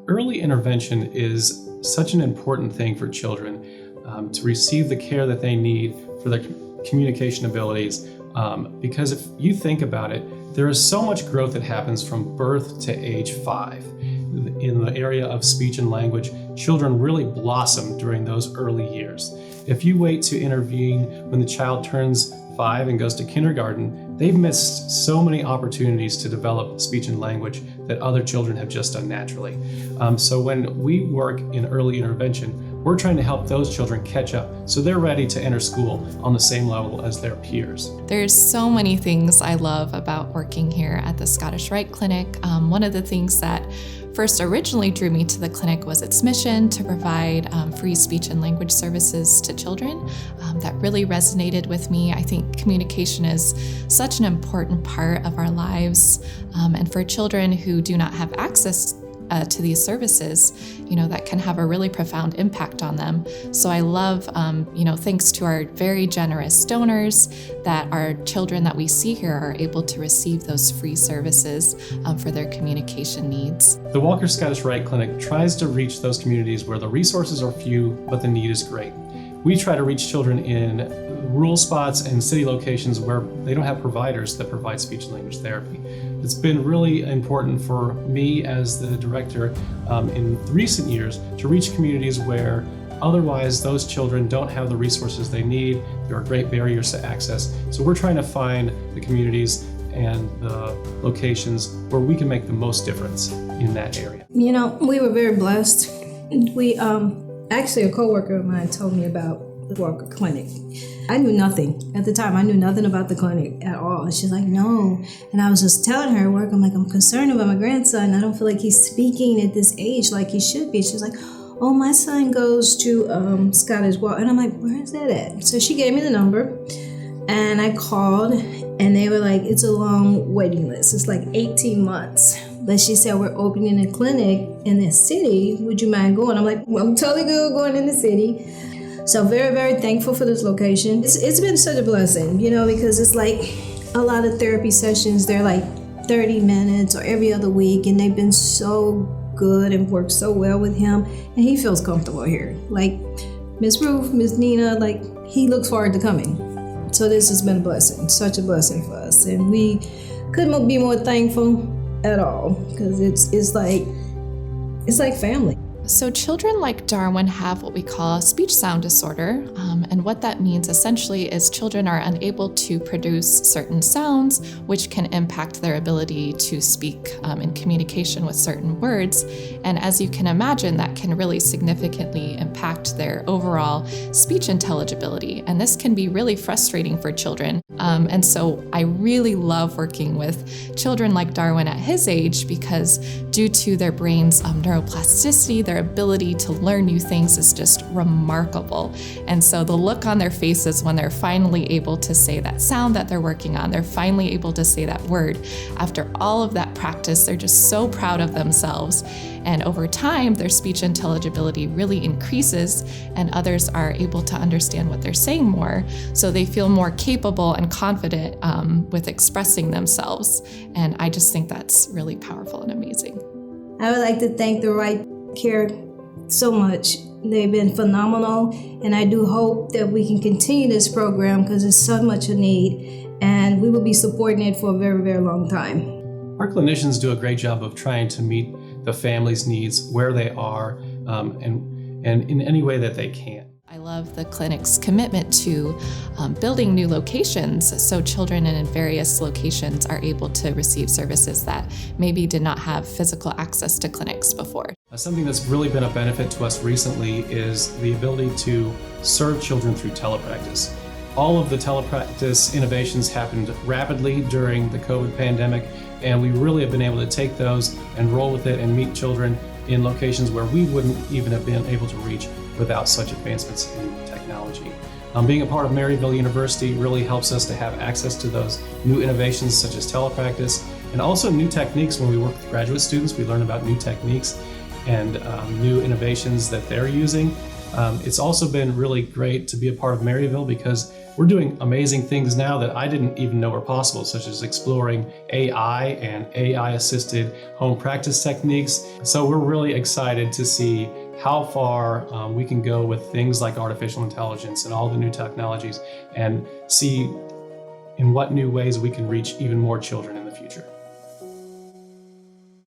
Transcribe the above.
Early intervention is such an important thing for children to receive the care that they need for their communication abilities. Because if you think about it, there is so much growth that happens from birth to age 5. In the area of speech and language, children really blossom during those early years. If you wait to intervene when the child turns 5 and goes to kindergarten, they've missed so many opportunities to develop speech and language that other children have just done naturally. So when we work in early intervention, we're trying to help those children catch up so they're ready to enter school on the same level as their peers. There's so many things I love about working here at the Scottish Rite Clinic. One of the things that first originally drew me to the clinic was its mission to provide free speech and language services to children. That really resonated with me. I think communication is such an important part of our lives, and for children who do not have access to these services, that can have a really profound impact on them. So I love, thanks to our very generous donors, that our children that we see here are able to receive those free services for their communication needs. The Walker Scottish Rite Clinic tries to reach those communities where the resources are few, but the need is great. We try to reach children in rural spots and city locations where they don't have providers that provide speech and language therapy. It's been really important for me as the director in recent years to reach communities where otherwise those children don't have the resources they need. There are great barriers to access. So we're trying to find the communities and the locations where we can make the most difference in that area. We were very blessed. We actually, a coworker of mine told me about the Walker Clinic. I knew nothing. At the time, I knew nothing about the clinic at all. And she's like, no. And I was just telling her at work, I'm concerned about my grandson. I don't feel like he's speaking at this age like he should be. She's like, oh, my son goes to Scottish Walker. And I'm like, where is that at? So she gave me the number. And I called, and they were like, it's a long waiting list. It's like 18 months. But she said, we're opening a clinic in this city. Would you mind going? I'm like, well, I'm totally good going in the city. So very, very thankful for this location. It's been such a blessing, because it's like a lot of therapy sessions. They're like 30 minutes or every other week, and they've been so good and worked so well with him. And he feels comfortable here. Like Miss Ruth, Miss Nina, he looks forward to coming. So this has been a blessing, such a blessing for us. And we couldn't be more thankful at all, because it's like family. So children like Darwin have what we call a speech sound disorder, and what that means essentially is children are unable to produce certain sounds which can impact their ability to speak in communication with certain words. And as you can imagine, that can really significantly impact their overall speech intelligibility, and this can be really frustrating for children. And so I really love working with children like Darwin at his age, because due to their brain's neuroplasticity, their ability to learn new things is just remarkable. And so the look on their faces when they're finally able to say that sound that they're working on, they're finally able to say that word. After all of that practice, they're just so proud of themselves. And over time, their speech intelligibility really increases, and others are able to understand what they're saying more. So they feel more capable and confident with expressing themselves. And I just think that's really powerful and amazing. I would like to thank the Rite Care so much. They've been phenomenal, and I do hope that we can continue this program because it's so much a need, and we will be supporting it for a very, very long time. Our clinicians do a great job of trying to meet the family's needs where they are and in any way that they can. I love the clinic's commitment to building new locations so children in various locations are able to receive services that maybe did not have physical access to clinics before. Something that's really been a benefit to us recently is the ability to serve children through telepractice. All of the telepractice innovations happened rapidly during the COVID pandemic, and we really have been able to take those and roll with it and meet children in locations where we wouldn't even have been able to reach without such advancements in technology. Being a part of Maryville University really helps us to have access to those new innovations such as telepractice, and also new techniques. When we work with graduate students, we learn about new techniques and new innovations that they're using. It's also been really great to be a part of Maryville because we're doing amazing things now that I didn't even know were possible, such as exploring AI and AI-assisted home practice techniques. So we're really excited to see how far we can go with things like artificial intelligence and all the new technologies, and see in what new ways we can reach even more children in the future.